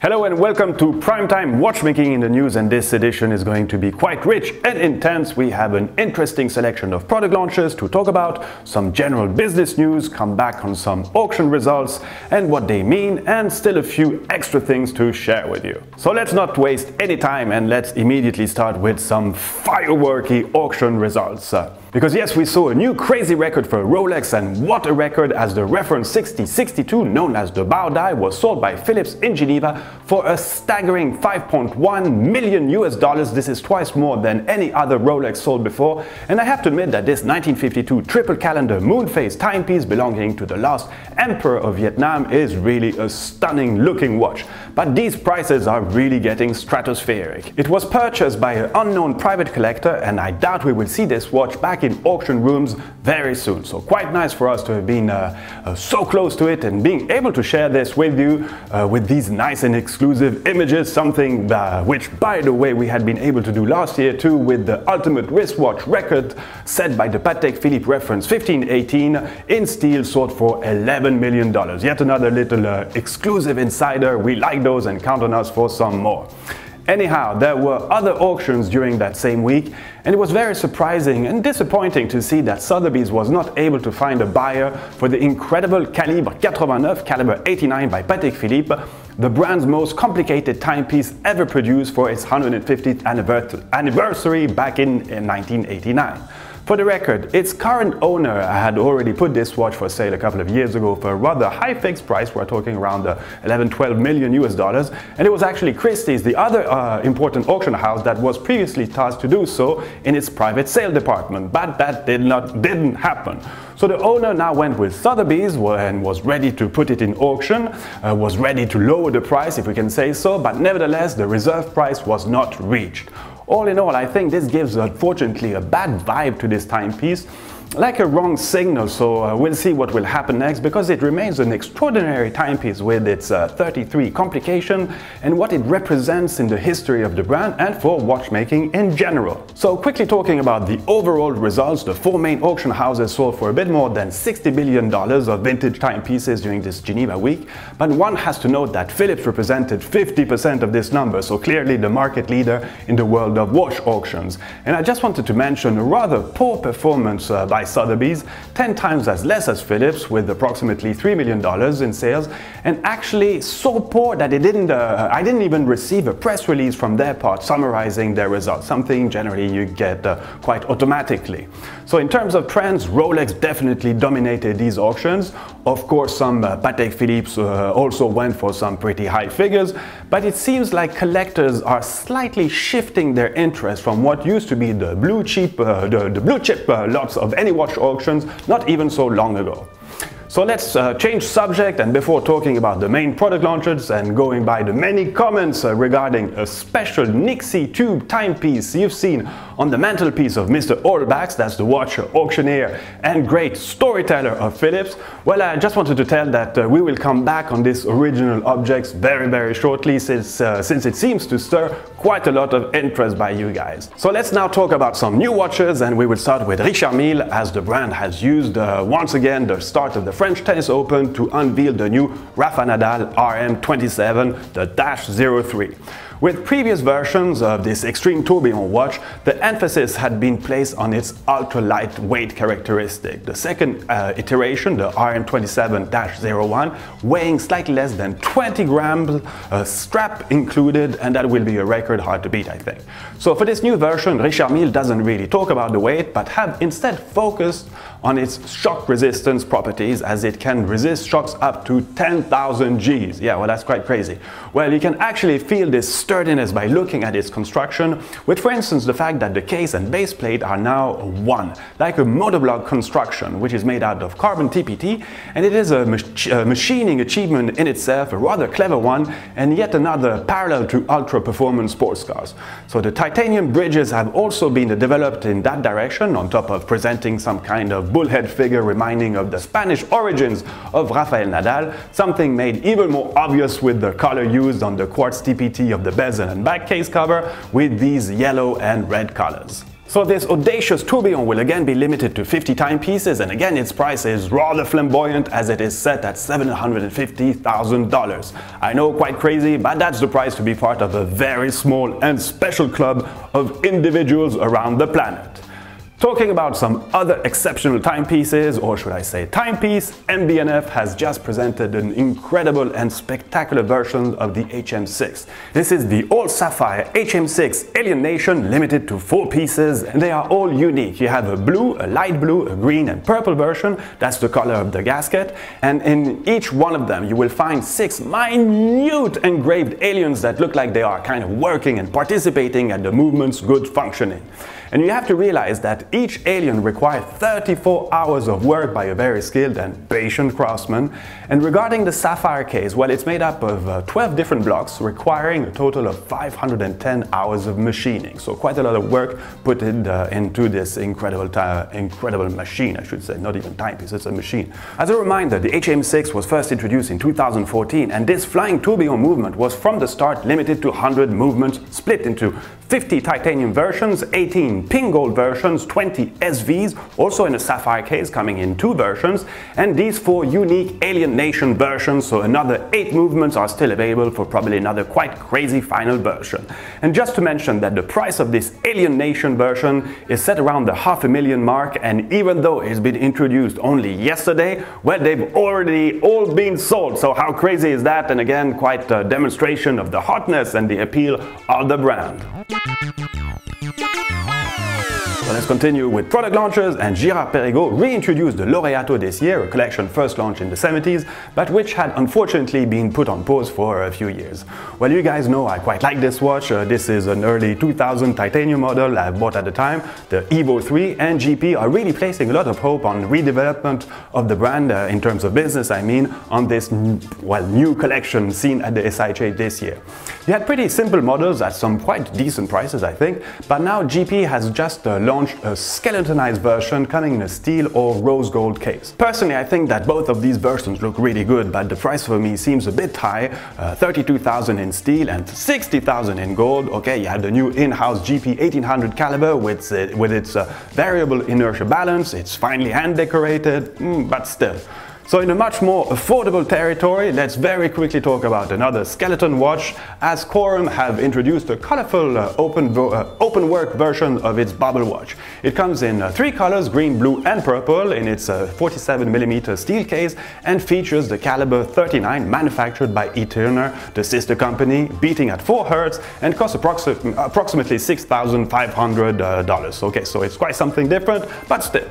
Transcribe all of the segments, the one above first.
Hello and welcome to Primetime Watchmaking in the News, and this edition is going to be quite rich and intense. We have an interesting selection of product launches to talk about, some general business news, come back on some auction results and what they mean, and still a few extra things to share with you. So let's not waste any time and let's immediately start with some fireworky auction results. Because yes, we saw a new crazy record for Rolex, and what a record, as the reference 6062, known as the bow die, was sold by Philips in Geneva for a staggering $5.1 million US. This is twice more than any other Rolex sold before, and I have to admit that this 1952 triple calendar moon phase timepiece belonging to the last emperor of Vietnam is really a stunning looking watch. But these prices are really getting stratospheric. It was purchased by an unknown private collector, and I doubt we will see this watch back in auction rooms very soon. So quite nice for us to have been so close to it and being able to share this with you with these nice and exclusive images, something which, by the way, we had been able to do last year too with the ultimate wristwatch record set by the Patek Philippe reference 1518 in steel, sold for $11 million. Yet another little exclusive insider. We like those and count on us for some more. Anyhow, there were other auctions during that same week, and it was very surprising and disappointing to see that Sothebys was not able to find a buyer for the incredible Calibre 89, Calibre 89 by Patek Philippe, the brand's most complicated timepiece ever produced for its 150th anniversary back in 1989. For the record, its current owner had already put this watch for sale a couple of years ago for a rather high fixed price. We're talking around $11–12 million US, and it was actually Christie's, the other important auction house, that was previously tasked to do so in its private sale department, but that didn't happen. So the owner now went with Sotheby's and was ready to put it in auction, was ready to lower the price, if we can say so, but nevertheless the reserve price was not reached. All in all, I think this gives, unfortunately, a bad vibe to this timepiece, like a wrong signal. So we'll see what will happen next, because it remains an extraordinary timepiece with its 33 complication and what it represents in the history of the brand and for watchmaking in general. So quickly talking about the overall results, the four main auction houses sold for a bit more than $60 billion of vintage timepieces during this Geneva week, but one has to note that Philips represented 50% of this number, so clearly the market leader in the world of watch auctions. And I just wanted to mention a rather poor performance by Sotheby's, 10 times as less as Philips, with approximately $3 million in sales, and actually so poor that I didn't even receive a press release from their part summarizing their results, something generally you get quite automatically. So in terms of trends, Rolex definitely dominated these auctions. Of course, some Patek Philippe also went for some pretty high figures, but it seems like collectors are slightly shifting their interest from what used to be the blue chip lots of any watch auctions not even so long ago. So let's change subject, and before talking about the main product launches and going by the many comments regarding a special Nixie tube timepiece you've seen on the mantelpiece of Mr. Orbach, that's the watch auctioneer and great storyteller of Philips, well, I just wanted to tell that we will come back on this original objects very shortly, since it seems to stir quite a lot of interest by you guys. So let's now talk about some new watches, and we will start with Richard Mille, as the brand has used once again the start of the French Tennis Open to unveil the new Rafa Nadal RM27, the -03. With previous versions of this extreme tourbillon watch, the emphasis had been placed on its ultra-light weight characteristic. The second iteration, the RM27-01, weighing slightly less than 20 grams, strap included, and that will be a record hard to beat, I think. So for this new version, Richard Mille doesn't really talk about the weight, but have instead focused on its shock resistance properties, as it can resist shocks up to 10,000 Gs. Yeah, well, that's quite crazy. Well, you can actually feel this sturdiness by looking at its construction, with, for instance, the fact that the case and base plate are now one, like a monoblock construction, which is made out of carbon TPT, and it is a machining achievement in itself, a rather clever one, and yet another parallel to ultra-performance sports cars. So the titanium bridges have also been developed in that direction, on top of presenting some kind of bullhead figure reminding of the Spanish origins of Rafael Nadal, something made even more obvious with the color used on the quartz TPT of the bezel and back case cover, with these yellow and red colors. So this audacious tourbillon will again be limited to 50 timepieces, and again its price is rather flamboyant as it is set at $750,000. I know, quite crazy, but that's the price to be part of a very small and special club of individuals around the planet. Talking about some other exceptional timepieces, or should I say timepiece, mb&f has just presented an incredible and spectacular version of the HM6. This is the all sapphire HM6 Alien Nation, limited to 4 pieces, and they are all unique. You have a blue, a light blue, a green and purple version, that's the color of the gasket, and in each one of them you will find 6 minute engraved aliens that look like they are kind of working and participating at the movement's good functioning. And you have to realize that each alien required 34 hours of work by a very skilled and patient craftsman. And regarding the sapphire case, well, it's made up of 12 different blocks requiring a total of 510 hours of machining. So quite a lot of work put into this incredible machine, I should say, not even timepiece, it's a machine. As a reminder, the HM6 was first introduced in 2014, and this flying tourbillon movement was from the start limited to 100 movements, split into 50 titanium versions, 18 pink gold versions, 20 SVs, also in a sapphire case coming in 2 versions, and these 4 unique Alien Nation versions, so another 8 movements are still available for probably another quite crazy final version. And just to mention that the price of this Alien Nation version is set around the $500,000 mark, and even though it's been introduced only yesterday, well, they've already all been sold, so how crazy is that? And again, quite a demonstration of the hotness and the appeal of the brand. So let's continue with product launches, and Girard-Perregaux reintroduced the Laureate this year, a collection first launched in the 70s, but which had unfortunately been put on pause for a few years. Well, you guys know I quite like this watch. This is an early 2000 titanium model I bought at the time. The Evo 3 and GP are really placing a lot of hope on redevelopment of the brand, in terms of business, I mean, on this, well, new collection seen at the SIHH this year. You had pretty simple models at some quite decent prices, I think, but now GP has just launched a skeletonized version coming in a steel or rose gold case. Personally, I think that both of these versions look really good, but the price for me seems a bit high, $32,000 in steel and $60,000 in gold. Okay, you have the new in-house GP 1800 caliber with its variable inertia balance, it's finely hand decorated, but still. So in a much more affordable territory, let's very quickly talk about another skeleton watch, as Quorum have introduced a colorful open work version of its bubble watch. It comes in 3 colors, green, blue and purple, in its 47mm steel case, and features the caliber 39 manufactured by Eterna, the sister company, beating at 4 Hz and costs approximately $6,500. Okay, so it's quite something different, but still.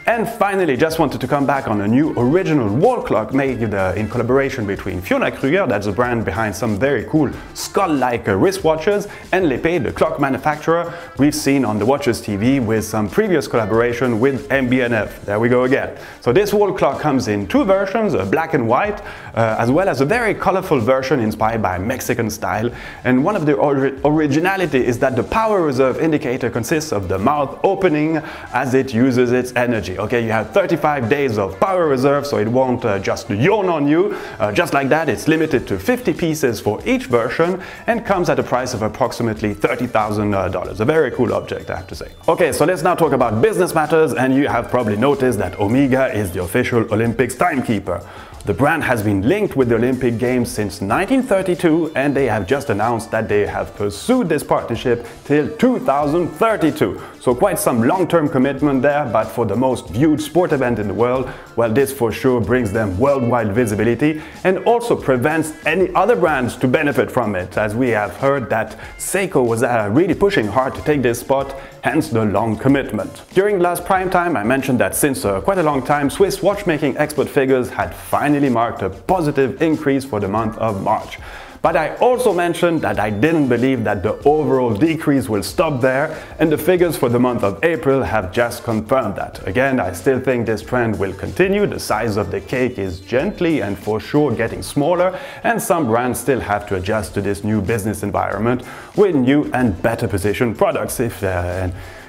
And finally, just wanted to come back on a new original wall clock made in collaboration between Fiona Kruger, that's the brand behind some very cool skull-like wristwatches, and L'Épée, the clock manufacturer we've seen on the Watches TV with some previous collaboration with mb&f. There we go again. So this wall clock comes in 2 versions, a black and white, as well as a very colorful version inspired by Mexican style. And one of the originality is that the power reserve indicator consists of the mouth opening as it uses its energy. Okay, you have 35 days of power reserve, so it won't just yawn on you. Just like that, it's limited to 50 pieces for each version and comes at a price of approximately $30,000. A very cool object, I have to say. Okay, so let's now talk about business matters, and you have probably noticed that Omega is the official Olympics timekeeper. The brand has been linked with the Olympic Games since 1932, and they have just announced that they have pursued this partnership till 2032. So quite some long-term commitment there, but for the most viewed sport event in the world, well, this for sure brings them worldwide visibility and also prevents any other brands to benefit from it, as we have heard that Seiko was really pushing hard to take this spot, hence the long commitment. During last prime time, I mentioned that since quite a long time, Swiss watchmaking export figures had finally marked a positive increase for the month of March. But I also mentioned that I didn't believe that the overall decrease will stop there, and the figures for the month of April have just confirmed that. Again, I still think this trend will continue. The size of the cake is gently and for sure getting smaller, and some brands still have to adjust to this new business environment with new and better positioned products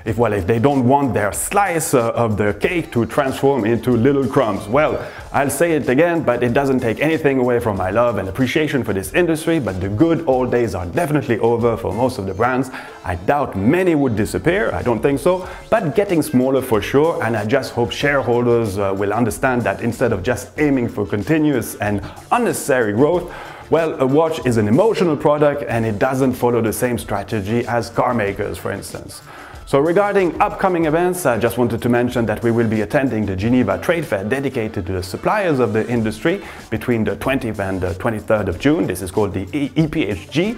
if they don't want their slice of the cake to transform into little crumbs. Well, I'll say it again, but it doesn't take anything away from my love and appreciation for this industry, but the good old days are definitely over for most of the brands. I doubt many would disappear, I don't think so, but getting smaller for sure, and I just hope shareholders will understand that instead of just aiming for continuous and unnecessary growth, well, a watch is an emotional product and it doesn't follow the same strategy as car makers, for instance. So regarding upcoming events, I just wanted to mention that we will be attending the Geneva Trade Fair dedicated to the suppliers of the industry between the 20th and the 23rd of June. This is called the EPHG.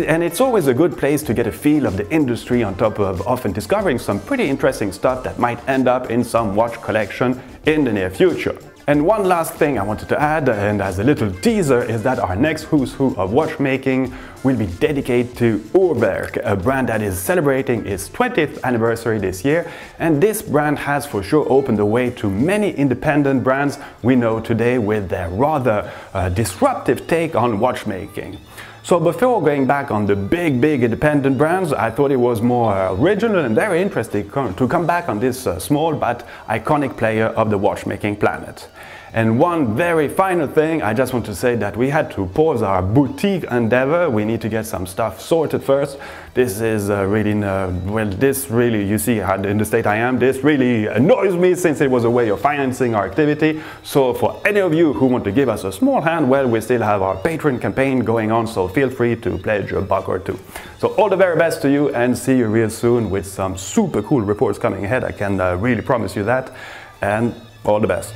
And it's always a good place to get a feel of the industry on top of often discovering some pretty interesting stuff that might end up in some watch collection in the near future. And one last thing I wanted to add, and as a little teaser, is that our next Who's Who of watchmaking will be dedicated to Uhrwerk, a brand that is celebrating its 20th anniversary this year. And this brand has for sure opened the way to many independent brands we know today with their rather disruptive take on watchmaking. So before going back on the big independent brands, I thought it was more original and very interesting to come back on this small but iconic player of the watchmaking planet. And one very final thing, I just want to say that we had to pause our boutique endeavor. We need to get some stuff sorted first. This is you see how in the state I am, this really annoys me since it was a way of financing our activity. So for any of you who want to give us a small hand, well, we still have our Patreon campaign going on, so feel free to pledge a buck or two. So all the very best to you and see you real soon with some super cool reports coming ahead. I can really promise you that, and all the best.